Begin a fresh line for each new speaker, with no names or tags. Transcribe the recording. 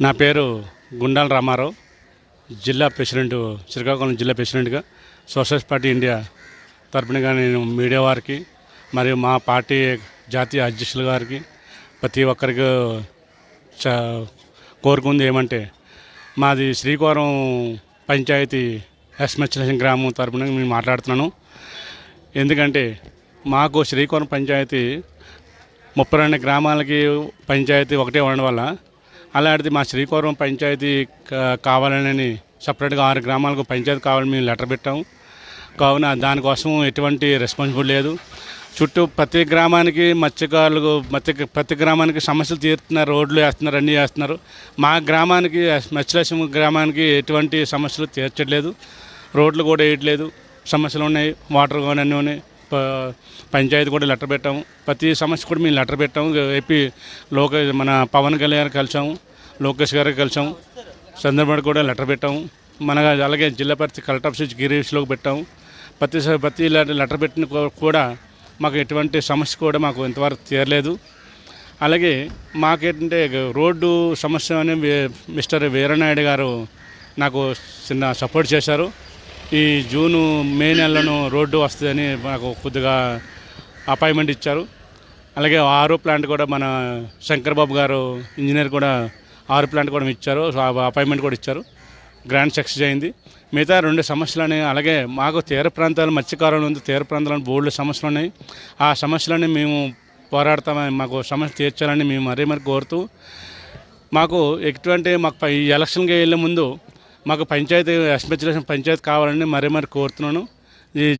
నా పేరు గుండాల రామారావు, జిల్లా ప్రెసిడెంట్, శ్రీకాకుళం జిల్లా ప్రెసిడెంట్గా సోషలిస్ట్ పార్టీ ఇండియా తరపునగా నేను మీడియా వారికి మరియు మా పార్టీ జాతీయ అధ్యక్షుల గారికి ప్రతి ఒక్కరికి కోరుకుంది ఏమంటే, మాది శ్రీకాకుళం పంచాయతీ ఎస్మెచ్లషన్ గ్రామం తరపున నేను మాట్లాడుతున్నాను. ఎందుకంటే మాకు శ్రీకాకుళం పంచాయతీ 32 గ్రామాలకి పంచాయతీ ఒకటే ఉండడం వల్ల, అలాంటిది మా శ్రీకాకుళం పంచాయతీ కావాలని సపరేట్గా 6 గ్రామాలకు పంచాయతీ కావాలని మేము లెటర్ పెట్టాము. కావున దానికోసం ఎటువంటి రెస్పాన్సిబుల్ లేదు. చుట్టూ ప్రతి గ్రామానికి మత్స్యకారులకు ప్రతి గ్రామానికి సమస్యలు తీరుతున్నారు, రోడ్లు వేస్తున్నారు, అన్నీ వేస్తున్నారు. మా గ్రామానికి మత్స్యలక్ష్యం గ్రామానికి ఎటువంటి సమస్యలు తీర్చట్లేదు, రోడ్లు కూడా వేయట్లేదు. సమస్యలు ఉన్నాయి, వాటర్ కానీ అన్నీ ఉన్నాయి. పంచాయతీ కూడా లెటర్ పెట్టాము, ప్రతి సమస్య కూడా మేము లెటర్ పెట్టాము. ఏపీ మన పవన్ కళ్యాణ్ కలిసాము, లోకేష్ గారికి కలిసాము, చంద్రబాబు కూడా లెటర్ పెట్టాము. అలాగే జిల్లా పరిషత్ కలెక్టర్ ఆఫీస్ గిరీష్లోకి పెట్టాము. ప్రతి లెటర్ పెట్టిన కూడా మాకు ఎటువంటి సమస్య కూడా మాకు ఇంతవరకు తీరలేదు. అలాగే మాకేంటంటే రోడ్డు సమస్య అని మిస్టర్ వీరనాయుడు గారు నాకు చిన్న సపోర్ట్ చేశారు. ఈ మే నెలలోనూ రోడ్డు వస్తుందని నాకు కొద్దిగా అపాయింట్మెంట్ ఇచ్చారు. అలాగే 6 ప్లాంట్ కూడా మన శంకర్ బాబు గారు ఇంజనీర్ కూడా 6 ప్లాంట్ కూడా ఇచ్చారు, అపాయింట్మెంట్ కూడా ఇచ్చారు. గ్రాండ్ సక్సెస్ అయింది. మిగతా 2 సమస్యలని, అలాగే మాకు తీర ప్రాంతాలు మత్స్యకారులు ఉంది, తీర ప్రాంతాలను బోర్డు సమస్యలు ఉన్నాయి. ఆ సమస్యలని మేము పోరాడతామని, మాకు సమస్య తీర్చాలని మేము మరీ కోరుతూ, మాకు ఈ ఎలక్షన్కి వెళ్ళే ముందు మాకు పంచాయతీ ఎస్పెషల్ పంచాయతీ కావాలని మరీ కోరుతున్నాను. ఈ